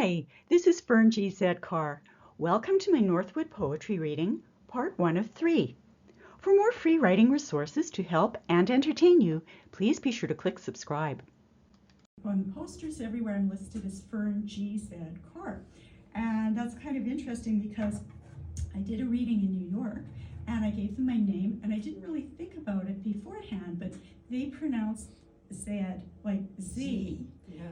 Hi, this is FernGZCarr. Welcome to my Northwood poetry reading, part 1 of 3. For more free writing resources to help and entertain you, please be sure to click subscribe. On the posters everywhere I'm listed as FernGZCarr, and that's kind of interesting because I did a reading in New York and I gave them my name and I didn't really think about it beforehand, but they pronounced Zed like Z.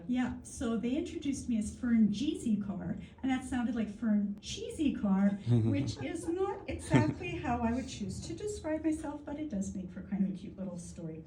Yeah, so they introduced me as FernGZCarr, and that sounded like FernGZCarr, which is not exactly how I would choose to describe myself, but it does make for kind of a cute little story.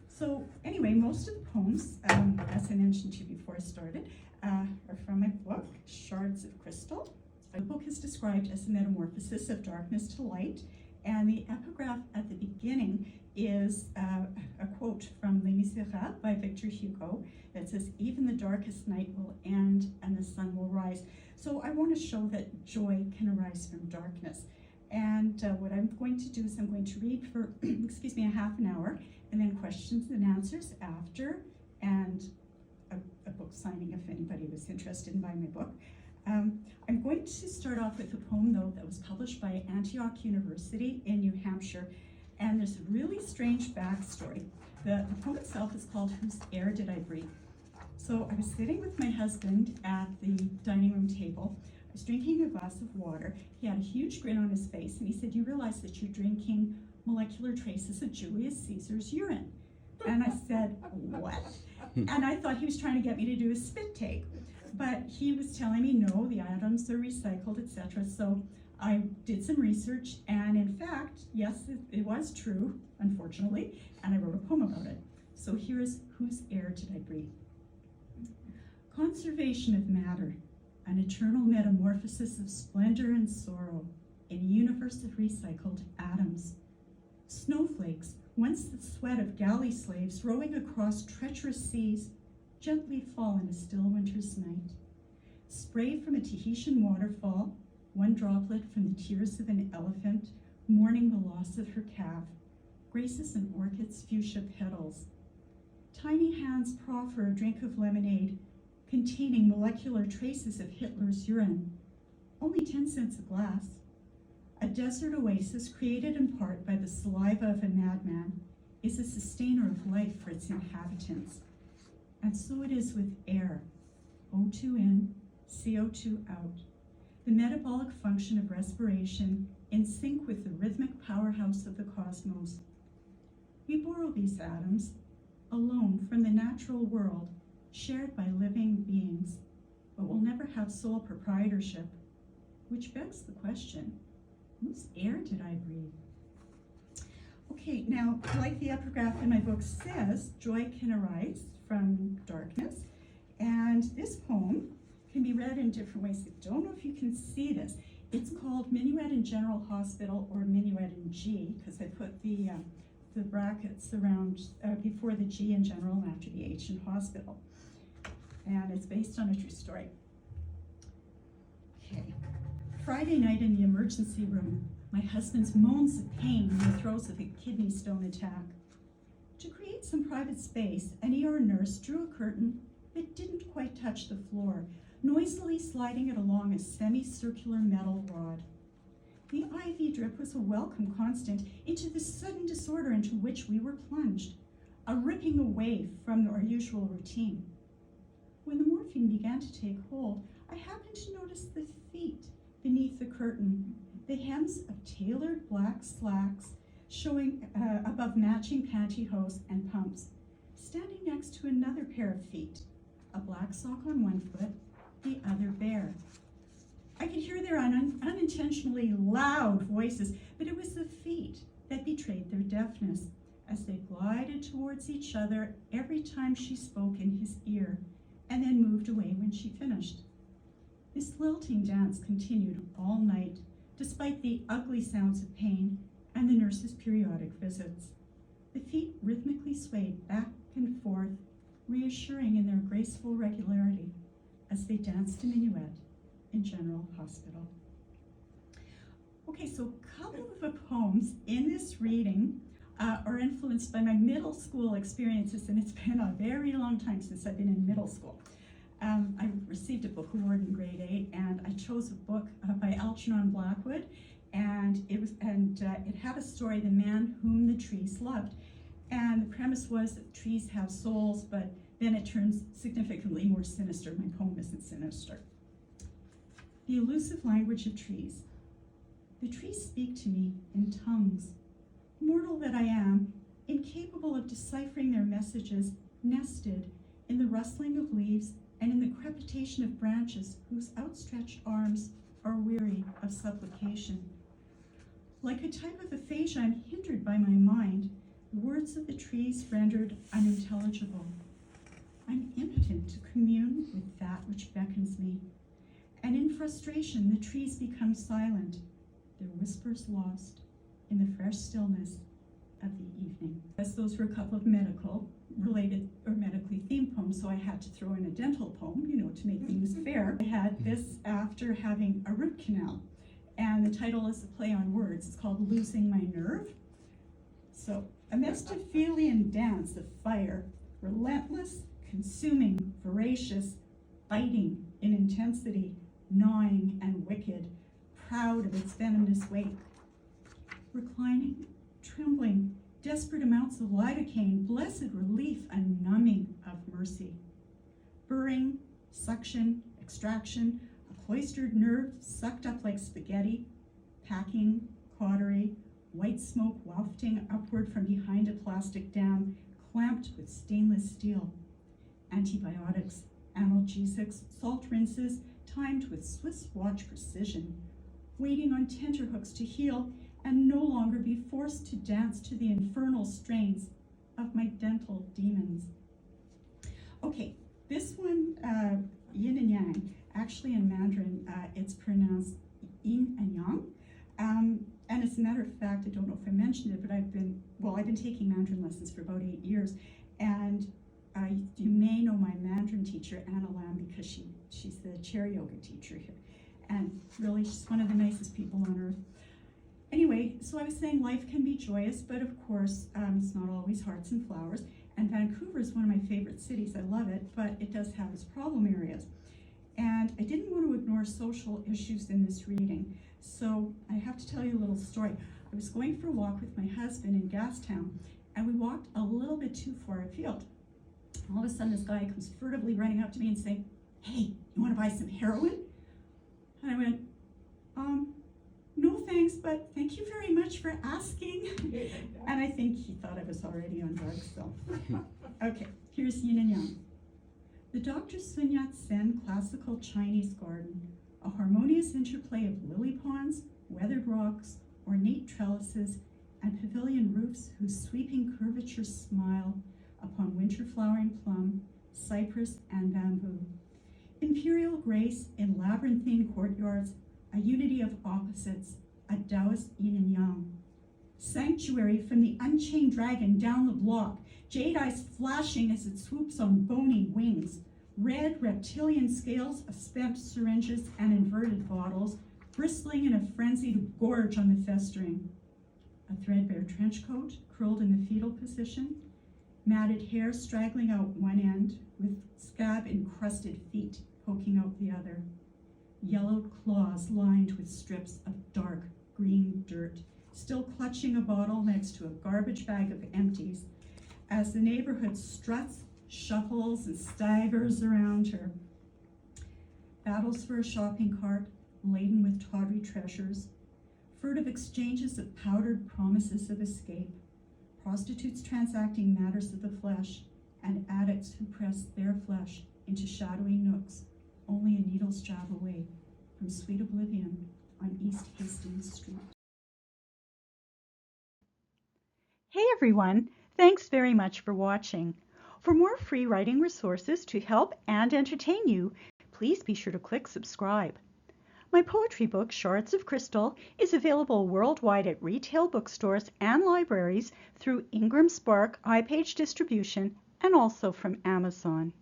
So anyway, most of the poems, as I mentioned to you before I started, are from my book, Shards of Crystal. The book is described as a metamorphosis of darkness to light, and the epigraph at the beginning is a quote from Les Miserables by Victor Hugo that says, "Even the darkest night will end and the sun will rise." So I want to show that joy can arise from darkness. And what I'm going to do is I'm going to read for, excuse me, a half an hour, and then questions and answers after, and a book signing if anybody was interested in buying my book. I'm going to start off with a poem, though, that was published by Antioch University in New Hampshire, and there's a really strange backstory. The poem itself is called "Whose Air Did I Breathe?" So I was sitting with my husband at the dining room table. I was drinking a glass of water. He had a huge grin on his face, and he said, "You realize that you're drinking molecular traces of Julius Caesar's urine?" And I said, "What?" And I thought he was trying to get me to do a spit take. But he was telling me, no, the atoms are recycled, etc. So I did some research, and in fact, yes, it was true, unfortunately, and I wrote a poem about it. So here is "Whose Air Did I Breathe?" Conservation of matter, an eternal metamorphosis of splendor and sorrow in a universe of recycled atoms. Snowflakes, once the sweat of galley slaves rowing across treacherous seas, gently fall in a still winter's night. Spray from a Tahitian waterfall, one droplet from the tears of an elephant mourning the loss of her calf, graces an orchid's fuchsia petals. Tiny hands proffer a drink of lemonade containing molecular traces of Hitler's urine, only 10 cents a glass. A desert oasis created in part by the saliva of a madman is a sustainer of life for its inhabitants. And so it is with air, O2 in, CO2 out, the metabolic function of respiration in sync with the rhythmic powerhouse of the cosmos. We borrow these atoms, alone from the natural world, shared by living beings, but will never have sole proprietorship, which begs the question, whose air did I breathe? Okay, now, like the epigraph in my book says, joy can arise from darkness, and this poem can be read in different ways. I don't know if you can see this. It's called Minuet in General Hospital, or Minuet in G, because I put the brackets around before the G in general and after the H in hospital. And it's based on a true story. Okay. Friday night in the emergency room, my husband's moans of pain in the throes of a kidney stone attack. To create some private space, an ER nurse drew a curtain that didn't quite touch the floor, noisily sliding it along a semicircular metal rod. The IV drip was a welcome constant into the sudden disorder into which we were plunged, a ripping away from our usual routine. When the morphine began to take hold, I happened to notice the feet beneath the curtain, the hems of tailored black slacks showing above matching pantyhose and pumps, standing next to another pair of feet, a black sock on one foot, the other bare. I could hear their unintentionally loud voices, but it was the feet that betrayed their deafness as they glided towards each other every time she spoke in his ear, and then moved away when she finished. This lilting dance continued all night, despite the ugly sounds of pain and the nurse's periodic visits. The feet rhythmically swayed back and forth, reassuring in their graceful regularity as they danced a minuet in General Hospital. Okay, so a couple of the poems in this reading are influenced by my middle school experiences, and it's been a very long time since I've been in middle school. I received a book award in grade 8, and I chose a book by Algernon Blackwood, and it had a story, The Man Whom the Trees Loved. And the premise was that trees have souls, but then it turns significantly more sinister. My poem isn't sinister. The elusive language of trees. The trees speak to me in tongues. Mortal that I am, incapable of deciphering their messages, nested in the rustling of leaves and in the crepitation of branches whose outstretched arms are weary of supplication. Like a type of aphasia, I'm hindered by my mind, the words of the trees rendered unintelligible. I'm impotent to commune with that which beckons me. And in frustration, the trees become silent, their whispers lost in the fresh stillness of the evening. As those were a couple of medically themed poems, so I had to throw in a dental poem, to make things fair. I had this after having a root canal, and the title is a play on words. It's called Losing My Nerve. So, a Mephistophelian dance of fire, relentless, consuming, voracious, biting in intensity, gnawing and wicked, proud of its venomous weight. Reclining, trembling, desperate amounts of lidocaine, blessed relief, a numbing of mercy. Burring, suction, extraction, a cloistered nerve sucked up like spaghetti, packing, cautery, white smoke wafting upward from behind a plastic dam, clamped with stainless steel. Antibiotics, analgesics, salt rinses, timed with Swiss watch precision, waiting on tenterhooks to heal and no longer be forced to dance to the infernal strains of my dental demons. Okay, this one, yin and yang, actually in Mandarin, it's pronounced yin and yang. And as a matter of fact, I don't know if I mentioned it, but I've been taking Mandarin lessons for about 8 years, and you may know my Mandarin teacher, Anna Lam, because she's the chair yoga teacher here. And really, she's one of the nicest people on earth. Anyway, so I was saying life can be joyous, but of course, it's not always hearts and flowers. And Vancouver is one of my favorite cities. I love it, but it does have its problem areas. And I didn't want to ignore social issues in this reading, so I have to tell you a little story. I was going for a walk with my husband in Gastown, and we walked a little bit too far afield. All of a sudden, this guy comes furtively running up to me and saying, "Hey, you want to buy some heroin?" And I went, "No thanks, but thank you very much for asking." And I think he thought I was already on drugs, so. Okay, here's yin and yang. The Dr. Sun Yat-sen classical Chinese garden, a harmonious interplay of lily ponds, weathered rocks, ornate trellises, and pavilion roofs whose sweeping curvatures smile upon winter flowering plum, cypress, and bamboo. Imperial grace in labyrinthine courtyards, a unity of opposites, a Taoist yin and yang. Sanctuary from the unchained dragon down the block, jade eyes flashing as it swoops on bony wings, red reptilian scales of spent syringes and inverted bottles, bristling in a frenzy to gorge on the festering. A threadbare trench coat curled in the fetal position, matted hair straggling out one end, with scab-encrusted feet poking out the other. Yellowed claws lined with strips of dark green dirt, still clutching a bottle next to a garbage bag of empties, as the neighborhood struts, shuffles, and staggers around her. Battles for a shopping cart laden with tawdry treasures, furtive exchanges of powdered promises of escape, prostitutes transacting matters of the flesh, and addicts who press their flesh into shadowy nooks, only a needle's jab away from sweet oblivion on East Hastings Street. Hey everyone, thanks very much for watching. For more free writing resources to help and entertain you, please be sure to click subscribe. My poetry book, Shards of Crystal, is available worldwide at retail bookstores and libraries through Ingram Spark iPage distribution and also from Amazon.